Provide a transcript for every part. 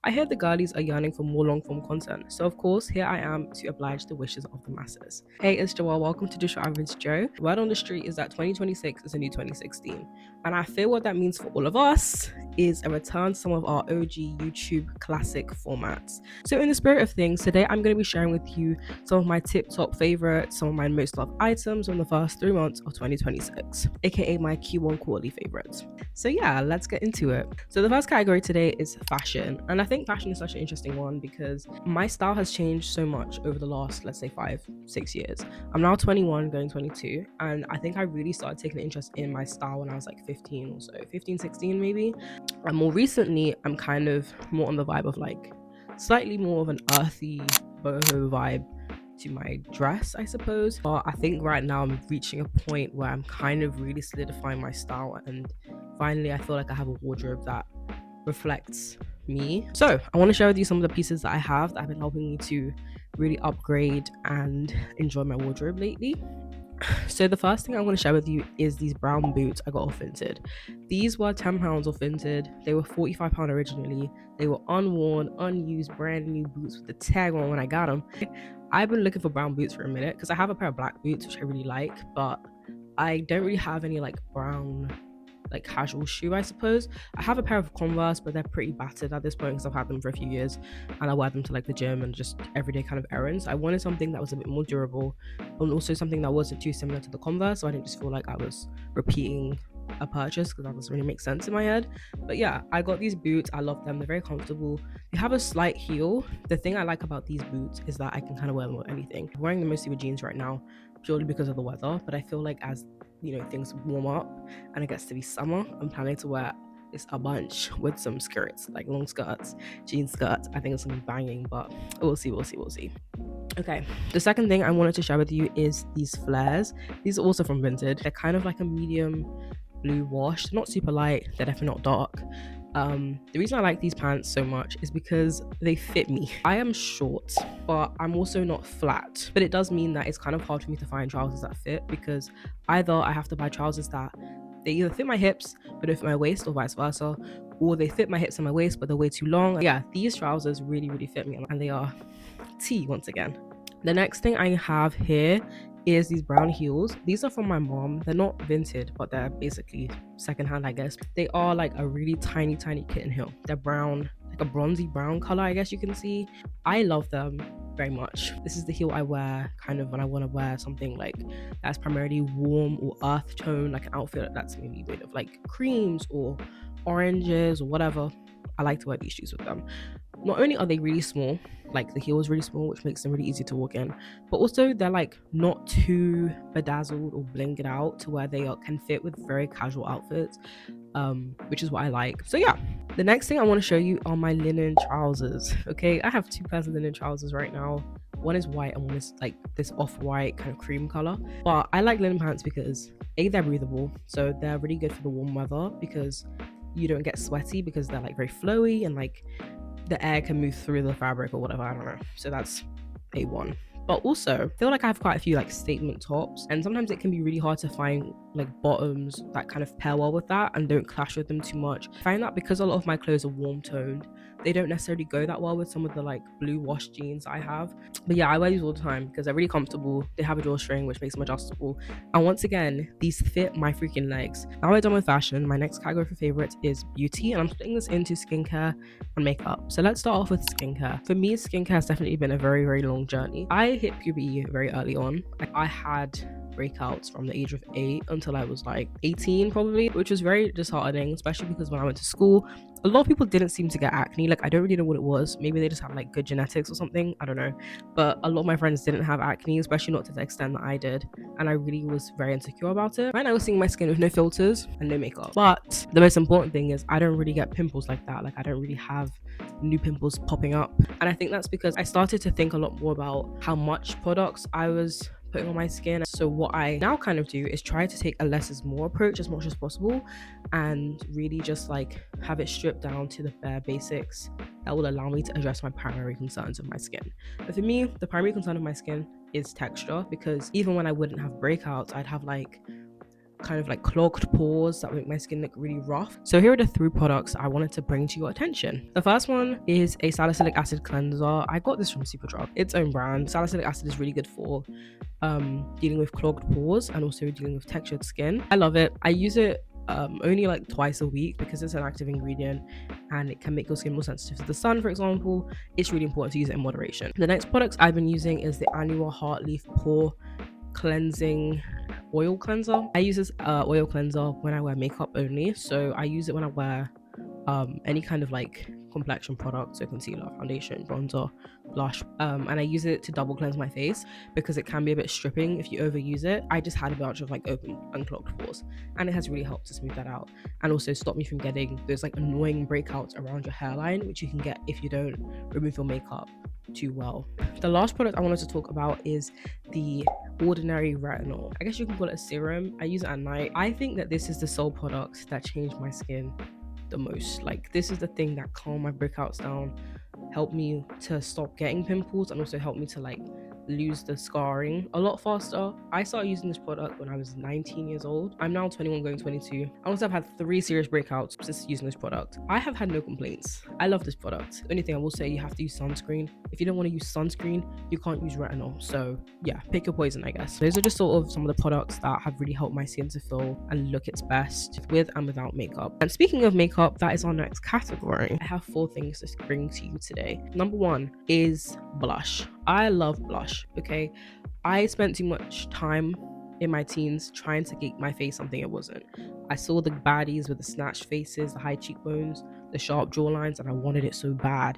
I hear the girlies are yearning for more long form content, so of course, here I am to oblige the wishes of the masses. Hey, it's Joelle. Welcome to Dish Average Joe. Word on the street is that 2026 is a new 2016, and I feel what that means for all of us is a return to some of our OG YouTube classic formats. So, in the spirit of things, today I'm going to be sharing with you some of my tip top favorites, some of my most loved items from the first 3 months of 2026, aka my Q1 quarterly favorites. So, yeah, let's get into it. So, the first category today is fashion, and I think fashion is such an interesting one because my style has changed so much over the last, let's say, 5, 6 years. I'm now 21, going 22, and I think I really started taking an interest in my style when I was like 15 or so, 15, 16 maybe. And more recently, I'm kind of more on the vibe of like slightly more of an earthy boho vibe to my dress, I suppose. But I think right now I'm reaching a point where I'm kind of really solidifying my style, and finally I feel like I have a wardrobe that reflects me. So I want to share with you some of the pieces that I have that have been helping me to really upgrade and enjoy my wardrobe lately. So the first thing I want to share with you is these brown boots I got off Vinted. These were £10 off Vinted. They were £45 originally. They were unworn, unused, brand new boots with the tag on when I got them. I've been looking for brown boots for a minute because I have a pair of black boots which I really like, but I don't really have any like brown like casual shoe, I suppose. I have a pair of Converse, but they're pretty battered at this point because I've had them for a few years and I wear them to like the gym and just everyday kind of errands. I wanted something that was a bit more durable and also something that wasn't too similar to the Converse, so I didn't just feel like I was repeating a purchase because that doesn't really make sense in my head. But yeah, I got these boots. I love them. They're very comfortable. They have a slight heel. The thing I like about these boots is that I can kind of wear them with anything. I'm wearing them mostly with jeans right now purely because of the weather, but I feel like as things warm up and it gets to be summer, I'm planning to wear this a bunch with some skirts, like long skirts, jean skirts. I think it's gonna be banging, but we'll see. Okay, the second thing I wanted to share with you is these flares. These are also from Vinted. They're kind of like a medium blue wash. They're not super light, they're definitely not dark. The reason I like these pants so much is because they fit me. I am short, but I'm also not flat. But it does mean that it's kind of hard for me to find trousers that fit because either I have to buy trousers that they either fit my hips but don't fit my waist or vice versa, or they fit my hips and my waist but they're way too long. Yeah, these trousers really, really fit me and they are T once again. The next thing I have here is these brown heels. These are from my mom. They're not Vinted, but they're basically secondhand, I guess. They are like a really tiny, tiny kitten heel. They're brown, like a bronzy brown color, I guess you can see. I love them very much. This is the heel I wear kind of when I want to wear something like that's primarily warm or earth tone, like an outfit that's maybe made of like creams or oranges or whatever. I like to wear these shoes with them. Not only are they really small, like the heel is really small, which makes them really easy to walk in, but also they're like not too bedazzled or blinged out to where can fit with very casual outfits, which is what I like. So yeah, the next thing I want to show you are my linen trousers. Okay, I have two pairs of linen trousers right now. One is white and one is like this off-white kind of cream color. But I like linen pants because they're breathable, so they're really good for the warm weather because you don't get sweaty because they're like very flowy and like the air can move through the fabric or whatever, I don't know. So that's A1. But also, I feel like I have quite a few like statement tops, and sometimes it can be really hard to find like bottoms that kind of pair well with that and don't clash with them too much. I find that because a lot of my clothes are warm toned, they don't necessarily go that well with some of the like blue wash jeans I have. But yeah, I wear these all the time because they're really comfortable. They have a drawstring which makes them adjustable. And once again, these fit my freaking legs. Now we're done with fashion. My next category for favorites is beauty, and I'm splitting this into skincare and makeup. So let's start off with skincare. For me, skincare has definitely been a very, very long journey. I hit puberty very early on. I had breakouts from the age of 8 until I was like 18 probably, which was very disheartening, especially because when I went to school, a lot of people didn't seem to get acne. Like I don't really know what it was. Maybe they just had like good genetics or something, I don't know, but a lot of my friends didn't have acne, especially not to the extent that I did, and I really was very insecure about it. Right now I was seeing my skin with no filters and no makeup, but the most important thing is I don't really get pimples like that. Like I don't really have new pimples popping up, and I think that's because I started to think a lot more about how much products I was putting on my skin. So what I now kind of do is try to take a less is more approach as much as possible and really just like have it stripped down to the bare basics that will allow me to address my primary concerns of my skin. But for me, the primary concern of my skin is texture, because even when I wouldn't have breakouts, I'd have like kind of like clogged pores that make my skin look really rough. So here are the 3 products I wanted to bring to your attention. The first one is a salicylic acid cleanser. I got this from Superdrug, its own brand. Salicylic acid is really good for dealing with clogged pores and also dealing with textured skin. I love it. I use it only like twice a week because it's an active ingredient and it can make your skin more sensitive to the sun, for example. It's really important to use it in moderation. The next product I've been using is the Annual Heart Leaf Pore Cleansing Oil Cleanser. I use this oil cleanser when I wear makeup only, so I use it when I wear any kind of like complexion product, so concealer, foundation, bronzer, blush, and I use it to double cleanse my face because it can be a bit stripping if you overuse it. I just had a bunch of like open unclogged pores and it has really helped to smooth that out and also stop me from getting those like annoying breakouts around your hairline, which you can get if you don't remove your makeup too well. The last product I wanted to talk about is the Ordinary Retinol. I guess you can call it a serum. I use it at night. I think that this is the sole product that changed my skin the most. Like, this is the thing that calmed my breakouts down, helped me to stop getting pimples, and also helped me to like lose the scarring a lot faster. I started using this product when I was 19 years old. I'm now 21 going 22. I also have had 3 serious breakouts since using this product. I have had no complaints. I love this product. The only thing I will say, you have to use sunscreen. If you don't want to use sunscreen, you can't use retinol. So yeah, pick your poison, I guess. Those are just sort of some of the products that have really helped my skin to feel and look its best with and without makeup. And speaking of makeup, that is our next category. I have 4 things to bring to you today. Number 1 is blush. I love blush, okay? I spent too much time in my teens trying to make my face something it wasn't. I saw the baddies with the snatched faces, the high cheekbones, the sharp jawlines, and I wanted it so bad.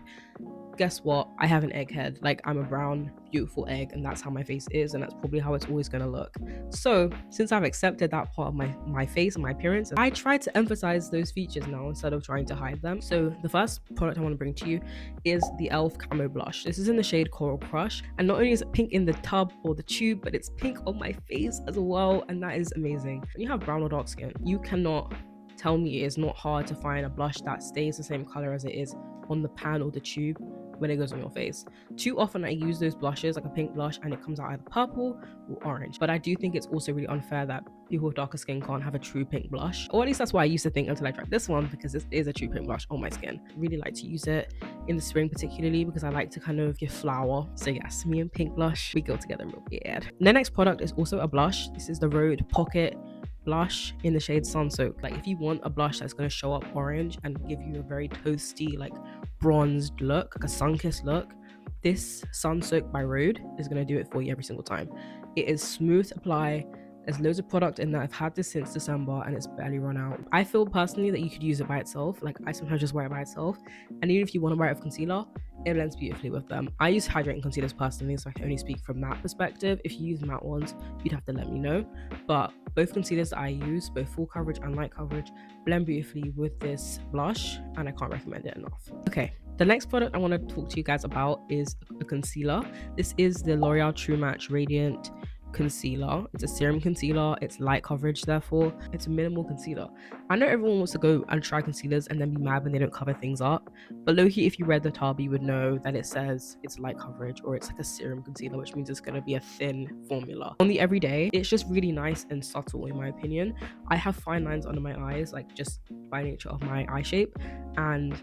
Guess what? I have an egg head. Like, I'm a brown, beautiful egg, and that's how my face is, and that's probably how it's always gonna look. So, since I've accepted that part of my face and my appearance, I try to emphasize those features now instead of trying to hide them. So, the first product I want to bring to you is the e.l.f. Camo Blush. This is in the shade Coral Crush, and not only is it pink in the tub or the tube, but it's pink on my face as well, and that is amazing. When you have brown or dark skin, you cannot tell me it is not hard to find a blush that stays the same color as it is on the pan or the tube when it goes on your face. Too often I use those blushes, like a pink blush, and it comes out either purple or orange. But I do think it's also really unfair that people with darker skin can't have a true pink blush. Or at least that's what I used to think until I tried this one, because this is a true pink blush on my skin. I really like to use it in the spring particularly because I like to kind of give flower. So yes, me and pink blush, we go together real weird. The next product is also a blush. This is the Rhode Pocket blush in the shade Sun Soak. Like, if you want a blush that's going to show up orange and give you a very toasty, like bronzed look, like a sun-kissed look, this Sun Soak by Rhode is going to do it for you every single time. It is smooth to apply. There's loads of product in there. I've had this since December and it's barely run out. I feel personally that you could use it by itself. Like, I sometimes just wear it by itself, and even if you want to wear it with concealer, it blends beautifully with them. I use hydrating concealers personally, so I can only speak from that perspective. If you use matte ones, you'd have to let me know. But both concealers that I use, both full coverage and light coverage, blend beautifully with this blush, and I can't recommend it enough. Okay, the next product I want to talk to you guys about is a concealer. This is the L'Oreal True Match Radiant Concealer. It's a serum concealer. It's light coverage, therefore it's a minimal concealer. I know everyone wants to go and try concealers and then be mad when they don't cover things up, but low-key, if you read the tub, you would know that it says it's light coverage or it's like a serum concealer, which means it's going to be a thin formula. On the everyday, it's just really nice and subtle in my opinion. I have fine lines under my eyes, like just by nature of my eye shape, and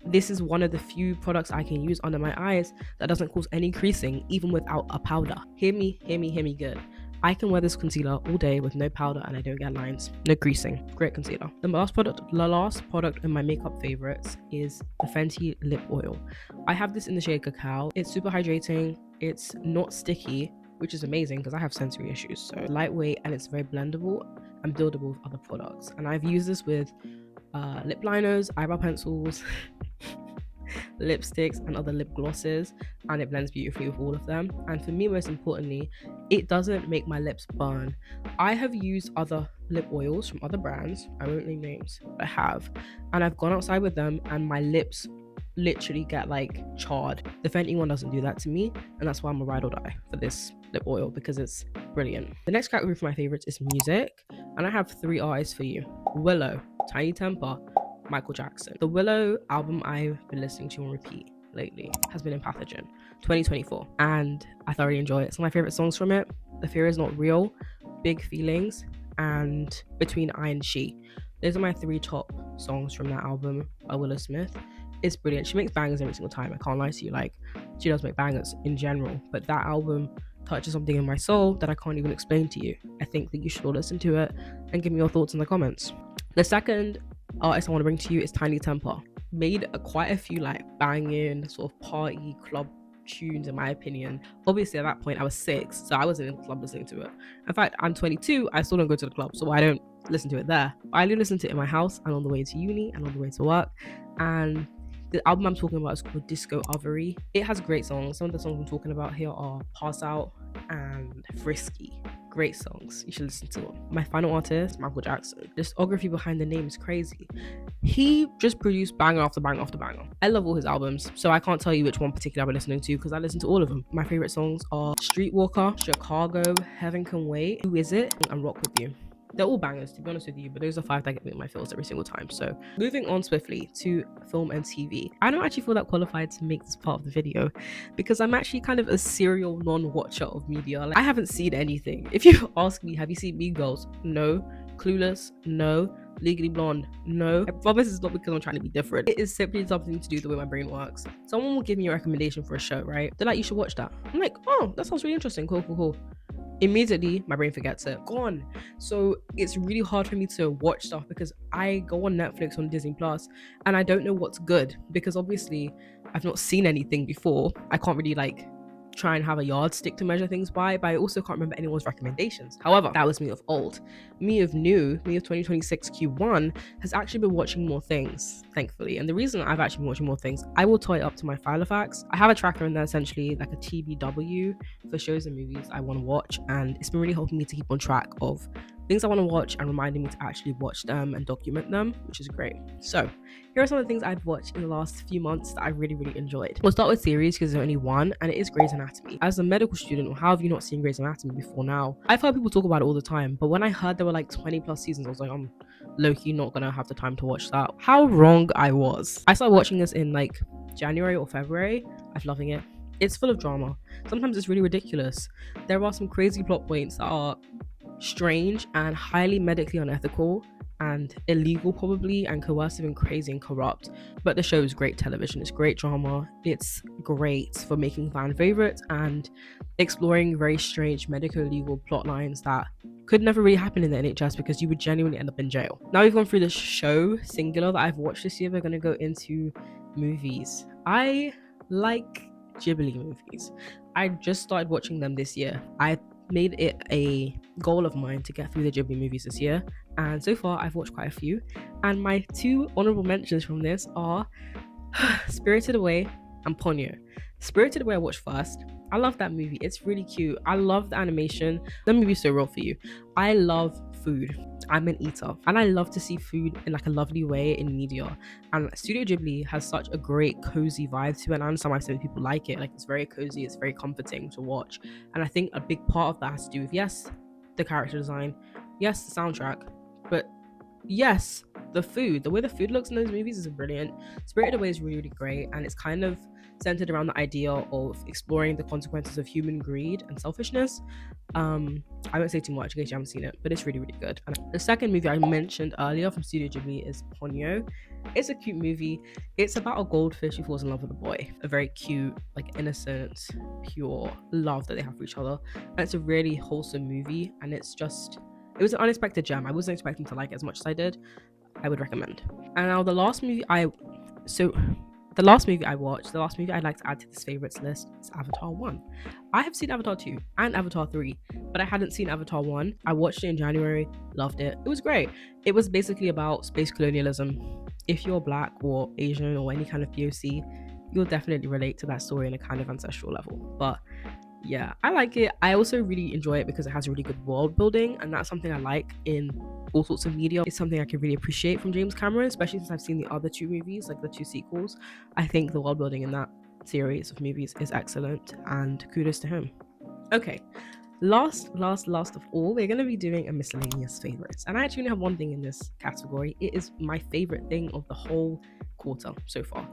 this is one of the few products I can use under my eyes that doesn't cause any creasing, even without a powder. Hear me good. I can wear this concealer all day with no powder and I don't get lines, no creasing. Great concealer. The last product in my makeup favorites is the Fenty Lip Oil. I have this in the shade Cacao. It's super hydrating. It's not sticky, which is amazing because I have sensory issues. So lightweight, and it's very blendable and buildable with other products. And I've used this with lip liners, eyebrow pencils, lipsticks, and other lip glosses, and it blends beautifully with all of them. And for me, most importantly, it doesn't make my lips burn. I have used other lip oils from other brands, I won't name names, but I have, and I've gone outside with them and my lips literally get like charred. The Fenty one doesn't do that to me, and that's why I'm a ride or die for this lip oil, because it's brilliant. The next category for my favorites is music, and I have 3 artists for you: Willow, Tiny Temper, Michael Jackson. The Willow album I've been listening to on repeat lately has been in Pathogen 2024, and I thoroughly enjoy it. Some of my favorite songs from it: The Fear Is Not Real, Big Feelings, and Between I and She. Those are my 3 top songs from that album by Willow Smith. It's brilliant. She makes bangers every single time. I can't lie to you. Like, she does make bangers in general, but that album touches something in my soul that I can't even explain to you. I think that you should all listen to it and give me your thoughts in the comments. The second artist I want to bring to you is Tiny Temper. Made quite a few like banging sort of party club tunes in my opinion. Obviously at that point I was 6, so I wasn't in the club listening to it. In fact, I'm 22, I still don't go to the club, so I don't listen to it there. I only listen to it in my house and on the way to uni and on the way to work. And the album I'm talking about is called Disco Overy. It has great songs. Some of the songs I'm talking about here are Pass Out and Frisky. Great songs. You should listen to them. My final artist, Michael Jackson. The discography behind the name is crazy. He just produced banger after banger after banger. I love all his albums, so I can't tell you which one particular I've been listening to because I listen to all of them. My favorite songs are Streetwalker, Chicago, Heaven Can Wait, Who Is It, and Rock With You. They're all bangers, to be honest with you, but those are 5 that get me in my feels every single time. So moving on swiftly to film and TV. I don't actually feel that qualified to make this part of the video because I'm actually kind of a serial non-watcher of media. Like, I haven't seen anything. If you ask me, have you seen Mean Girls? No. Clueless? No. Legally Blonde? No. I promise it's not because I'm trying to be different. It is simply something to do with the way my brain works. Someone will give me a recommendation for a show, right? They're like, you should watch that. I'm like, oh, that sounds really interesting. Cool. Immediately my brain forgets it, gone. So it's really hard for me to watch stuff because I go on Netflix, on Disney Plus, and I don't know what's good because obviously I've not seen anything before. I can't really like try and have a yardstick to measure things by, but I also can't remember anyone's recommendations. However, that was me of old. Me of 2026 Q1 has actually been watching more things, thankfully. And the reason I've actually been watching more things, I will tie it up to my Filofax. I have a tracker in there, essentially like a TBW for shows and movies I want to watch, and it's been really helping me to keep on track of things I want to watch and reminding me to actually watch them and document them, which is great. So here are some of the things I've watched in the last few months that I really enjoyed. We'll start with series because there's only one, and it is Grey's Anatomy. As a medical student, how have you not seen Grey's Anatomy before now? I've heard people talk about it all the time, but when I heard there were like 20 plus seasons, I was like, I'm low-key not gonna have the time to watch that. How wrong I was. I started watching this in like January or February. I'm loving it. It's full of drama. Sometimes it's really ridiculous. There are some crazy plot points that are strange and highly medically unethical and illegal probably, and coercive and crazy and corrupt, but the show is great television. It's great drama. It's great for making fan favorites and exploring very strange medical legal plot lines that could never really happen in the NHS because you would genuinely end up in jail. Now we've gone through the show singular that I've watched this year. We're going to go into movies. I like Ghibli movies. I just started watching them this year. I made it a goal of mine to get through the Ghibli movies this year, and so far I've watched quite a few, and my 2 honorable mentions from this are Spirited Away and Ponyo. Spirited Away I watched first. I love that movie. It's really cute. I love the animation. The movie's so real for you. I love food. I'm an eater and I love to see food in like a lovely way in media, and Studio Ghibli has such a great cozy vibe to it, and I understand why so many people like it. Like, it's very cozy, it's very comforting to watch, and I think a big part of that has to do with, yes, the character design, yes, the soundtrack, but yes, the food. The way the food looks in those movies is brilliant. Spirited Away is really great, and it's kind of centered around the idea of exploring the consequences of human greed and selfishness. I won't say too much in case you haven't seen it, but it's really good. And the second movie I mentioned earlier from Studio Ghibli is Ponyo. It's a cute movie. It's about a goldfish who falls in love with a boy. A very cute, like, innocent, pure love that they have for each other. And it's a really wholesome movie, and it was an unexpected gem. I wasn't expecting to like it as much as I did. I would recommend. And now the last movie I'd like to add to this favorites list is Avatar 1. I have seen Avatar 2 and Avatar 3, but I hadn't seen Avatar 1. I watched it in January, loved it. It was great. It was basically about space colonialism. If you're Black or Asian or any kind of POC, you'll definitely relate to that story on a kind of ancestral level. But yeah, I like it. I also really enjoy it because it has really good world building, and that's something I like in all sorts of media. It's something I can really appreciate from James Cameron, especially since I've seen the other 2 movies, like the 2 sequels. I think the world building in that series of movies is excellent, and kudos to him. Okay, last of all, we're going to be doing a miscellaneous favorites, and I actually only have one thing in this category. It is my favorite thing of the whole quarter so far,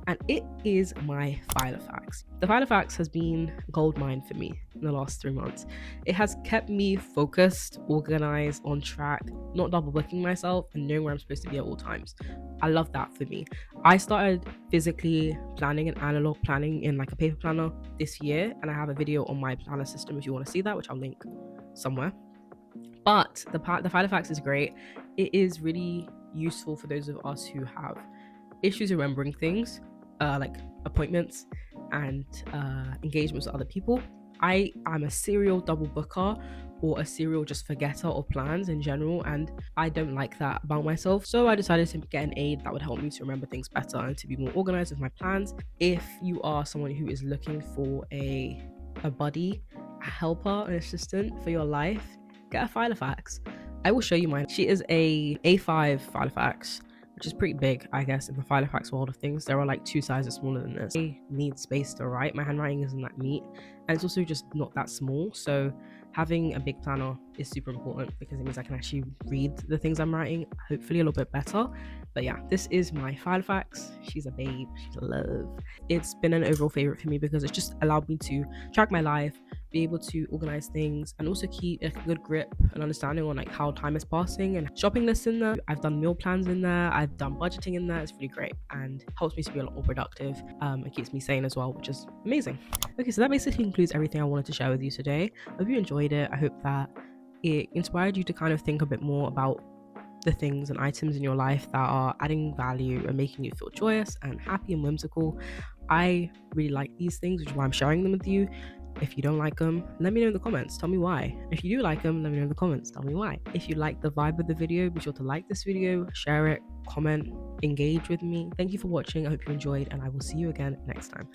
and it is my Filofax. The Filofax has been a gold mine for me in the last 3 months. It has kept me focused, organized, on track, not double booking myself, and knowing where I'm supposed to be at all times. I love that for me. I started physically planning and analog planning in like a paper planner this year, and I have a video on my planner system if you want to see that, which I'll link somewhere. But the Filofax is great. It is really useful for those of us who have issues remembering things, like appointments and engagements with other people. I am a serial double booker or a serial just forgetter of plans in general, and I don't like that about myself. So I decided to get an aid that would help me to remember things better and to be more organized with my plans. If you are someone who is looking for a buddy, a helper, an assistant for your life, get a Filofax. I will show you mine. She is a A5 Filofax, which is pretty big, I guess, in the Filofax world of things. There are like 2 sizes smaller than this. I need space to write. My handwriting isn't that neat, and it's also just not that small. So having a big planner is super important because it means I can actually read the things I'm writing, hopefully a little bit better. But yeah, this is my Filofax. She's a babe. She's a love. It's been an overall favorite for me because it's just allowed me to track my life, be able to organize things, and also keep a good grip and understanding on like how time is passing, and shopping lists in there. I've done meal plans in there. I've done budgeting in there. It's really great and helps me to be a lot more productive. It keeps me sane as well, which is amazing. Okay, so that basically includes everything I wanted to share with you today. I hope you enjoyed it. I hope that it inspired you to kind of think a bit more about the things and items in your life that are adding value and making you feel joyous and happy and whimsical. I really like these things, which is why I'm sharing them with you. If you don't like them, let me know in the comments. Tell me why. If you do like them, let me know in the comments. Tell me why. If you like the vibe of the video, be sure to like this video, share it, comment, engage with me. Thank you for watching. I hope you enjoyed, and I will see you again next time.